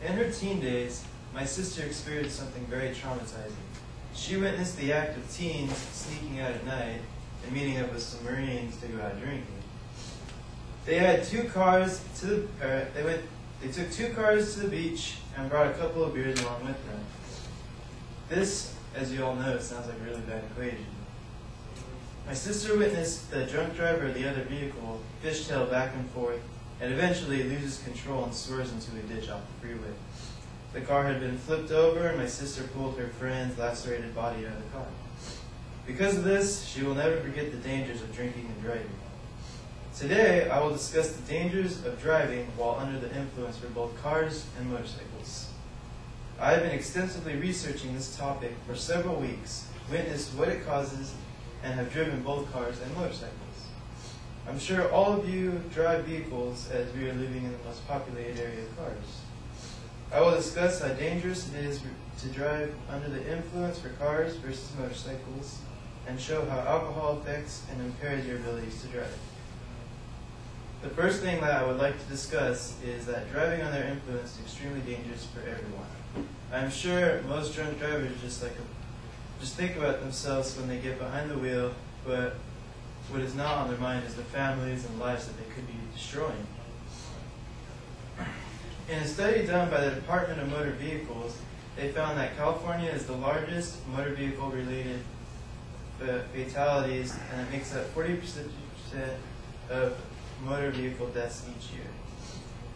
In her teen days, my sister experienced something very traumatizing. She witnessed the act of teens sneaking out at night and meeting up with some Marines to go out drinking. They had two cars to the, they took 2 cars to the beach and brought a couple of beers along with them. This, as you all know, sounds like a really bad equation. My sister witnessed the drunk driver of the other vehicle fishtail back and forth and eventually loses control and swerves into a ditch off the freeway. The car had been flipped over and my sister pulled her friend's lacerated body out of the car. Because of this, she will never forget the dangers of drinking and driving. Today, I will discuss the dangers of driving while under the influence for both cars and motorcycles. I have been extensively researching this topic for several weeks, witnessed what it causes, and have driven both cars and motorcycles. I'm sure all of you drive vehicles as we are living in the most populated area of cars. I will discuss how dangerous it is to drive under the influence for cars versus motorcycles, and show how alcohol affects and impairs your abilities to drive. The first thing that I would like to discuss is that driving under influence is extremely dangerous for everyone. I'm sure most drunk drivers just think about themselves when they get behind the wheel, but what is not on their mind is the families and lives that they could be destroying. In a study done by the Department of Motor Vehicles, they found that California is the largest motor vehicle-related fatalities, and it makes up 40% of motor vehicle deaths each year.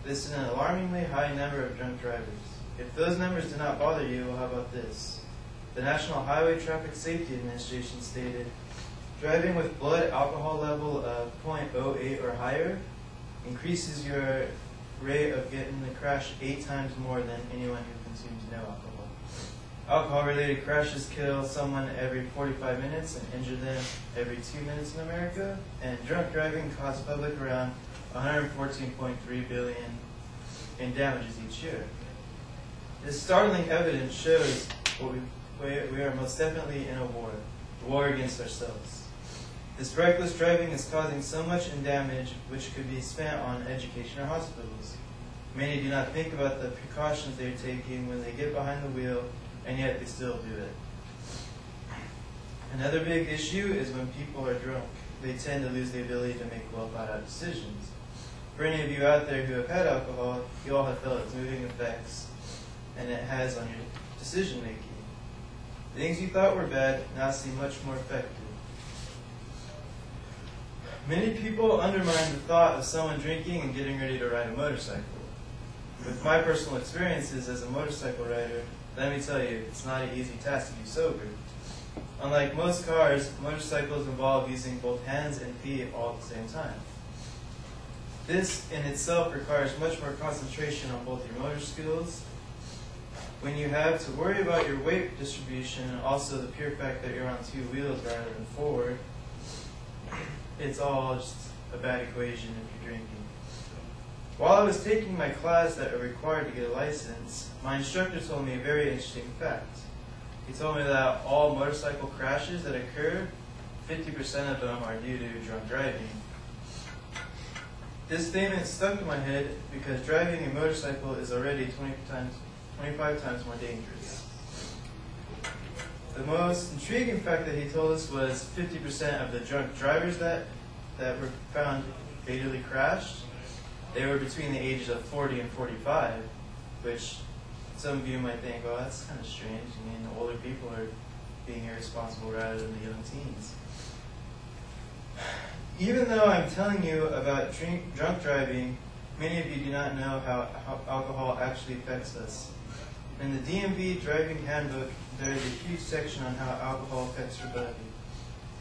This is an alarmingly high number of drunk drivers. If those numbers do not bother you, well, how about this? The National Highway Traffic Safety Administration stated, driving with blood alcohol level of 0.08 or higher increases your rate of getting in the crash 8 times more than anyone who consumes no alcohol. Alcohol-related crashes kill someone every 45 minutes and injure them every 2 minutes in America, and drunk driving costs public around $114.3 billion in damages each year. This startling evidence shows we are most definitely in a war against ourselves. This reckless driving is causing so much in damage which could be spent on education or hospitals. Many do not think about the precautions they are taking when they get behind the wheel, and yet they still do it. Another big issue is when people are drunk. They tend to lose the ability to make well-thought-out decisions. For any of you out there who have had alcohol, you all have felt its moving effects, and it has on your decision-making. Things you thought were bad now seem much more effective. Many people undermine the thought of someone drinking and getting ready to ride a motorcycle. With my personal experiences as a motorcycle rider, let me tell you, it's not an easy task to be sober. Unlike most cars, motorcycles involve using both hands and feet all at the same time. This in itself requires much more concentration on both your motor skills. When you have to worry about your weight distribution and also the pure fact that you're on 2 wheels rather than 4, it's all just a bad equation if you're drinking. While I was taking my class that are required to get a license, my instructor told me a very interesting fact. He told me that all motorcycle crashes that occur, 50% of them are due to drunk driving. This statement stuck in my head because driving a motorcycle is already 25 times more dangerous. The most intriguing fact that he told us was 50% of the drunk drivers that were found fatally crashed, they were between the ages of 40 and 45, which some of you might think, oh, that's kind of strange. I mean, the older people are being irresponsible rather than the young teens. Even though I'm telling you about drunk driving, many of you do not know how alcohol actually affects us. In the DMV driving handbook, there is a huge section on how alcohol affects your body.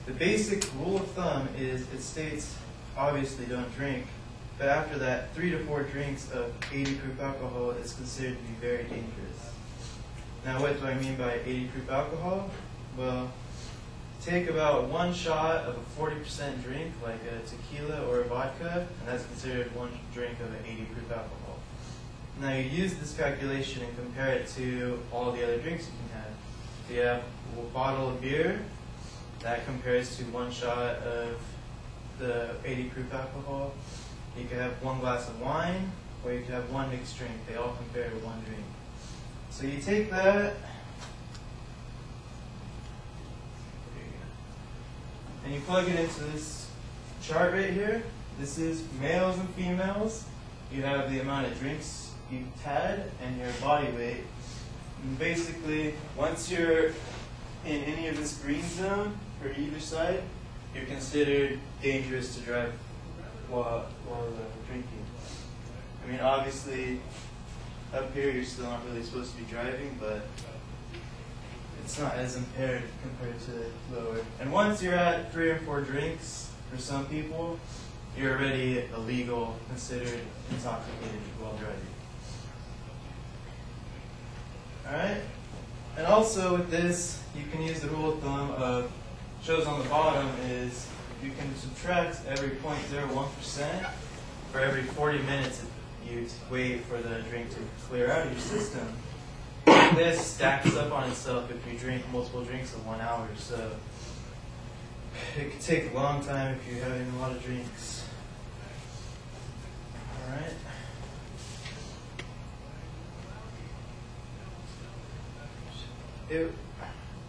The basic rule of thumb is it states, obviously don't drink, but after that, 3 to 4 drinks of 80 proof alcohol is considered to be very dangerous. Now what do I mean by 80 proof alcohol? Well, take about 1 shot of a 40% drink, like a tequila or a vodka, and that's considered 1 drink of an 80 proof alcohol. Now you use this calculation and compare it to all the other drinks you can have. If you have a bottle of beer, that compares to 1 shot of the 80 proof alcohol. You could have 1 glass of wine, or you could have one mixed drink. They all compare to one drink. So you take that, and you plug it into this chart right here. This is males and females. You have the amount of drinks you've had and your body weight. And basically, once you're in any of this green zone for either side, you're considered dangerous to drive while drinking. I mean, obviously, up here you're still not really supposed to be driving, but it's not as impaired compared to lower. And once you're at 3 or 4 drinks, for some people, you're already illegal, considered intoxicated while driving. Alright? And also with this, you can use the rule of thumb of, shows on the bottom is, you can subtract every 0.01% for every 40 minutes you wait for the drink to clear out of your system. This stacks up on itself if you drink multiple drinks in 1 hour, so it could take a long time if you're having a lot of drinks. Alright?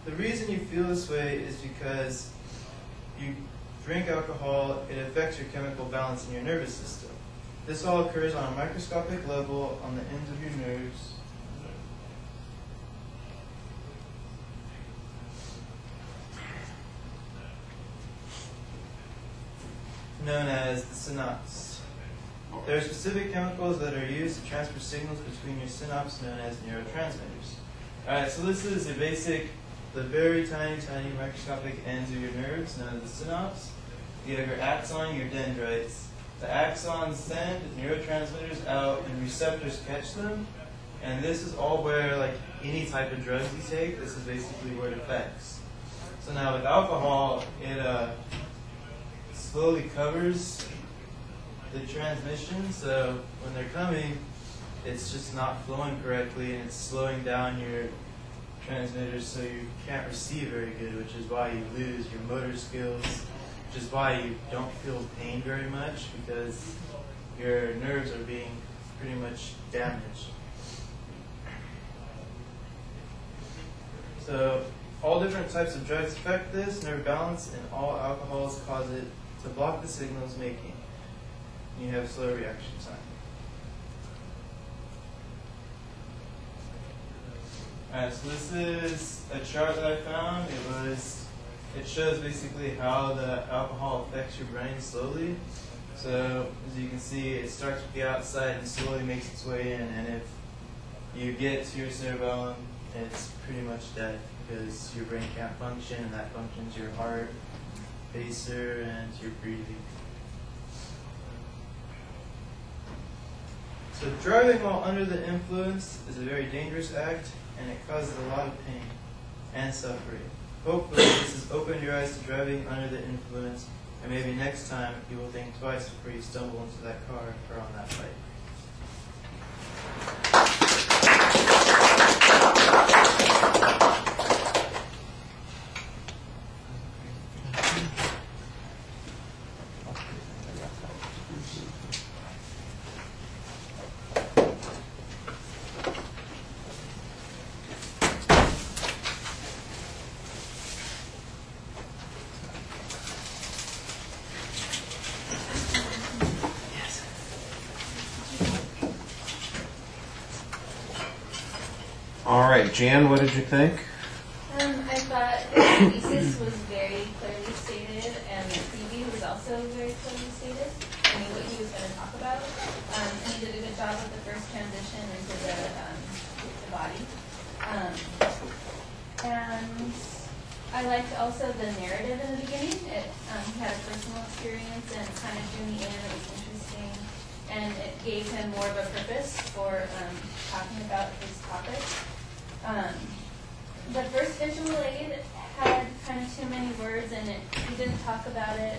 The reason you feel this way is because you drink alcohol, it affects your chemical balance in your nervous system. This all occurs on a microscopic level on the ends of your nerves. Known as the synapse. There are specific chemicals that are used to transfer signals between your synapse known as neurotransmitters. Alright, so this is the very tiny microscopic ends of your nerves known as the synapse. You have your axon, your dendrites. The axons send neurotransmitters out and receptors catch them. And this is all where, like, any type of drugs you take, this is basically where it affects. So now with alcohol, it slowly covers the transmission, so when they're coming, it's just not flowing correctly and it's slowing down your transmitters so you can't receive very good, which is why you lose your motor skills, which is why you don't feel pain very much, because your nerves are being pretty much damaged. So all different types of drugs affect this nerve balance, and all alcohols cause it to block the signals making. You have slow reaction time. Alright, so this is a chart that I found. It shows basically how the alcohol affects your brain slowly. So as you can see, it starts with the outside and slowly makes its way in, and if you get to your cerebellum, it's pretty much dead because your brain can't function, and that functions your heart, pacer, and your breathing. So driving while under the influence is a very dangerous act, and it causes a lot of pain and suffering. Hopefully this has opened your eyes to driving under the influence, and maybe next time you will think twice before you stumble into that car or on that bike. All right, Jan, what did you think? I thought the thesis was very clearly stated, and the preview was also very clearly stated. I mean, what he was going to talk about. He did a good job with the first transition into the body. And I liked also the narrative in the beginning. He had a personal experience and kind of drew me in. It was interesting. And it gave him more of a purpose for talking about his topic. The first visual aid had kind of too many words, and he didn't talk about it,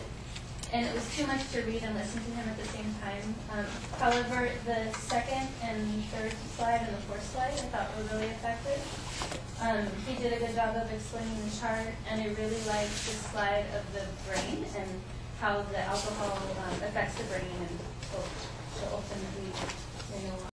and it was too much to read and listen to him at the same time. However, the second and third slide and the fourth slide I thought were really effective. He did a good job of explaining the chart, and I really liked the slide of the brain and how the alcohol affects the brain and will ultimately in Milwaukee.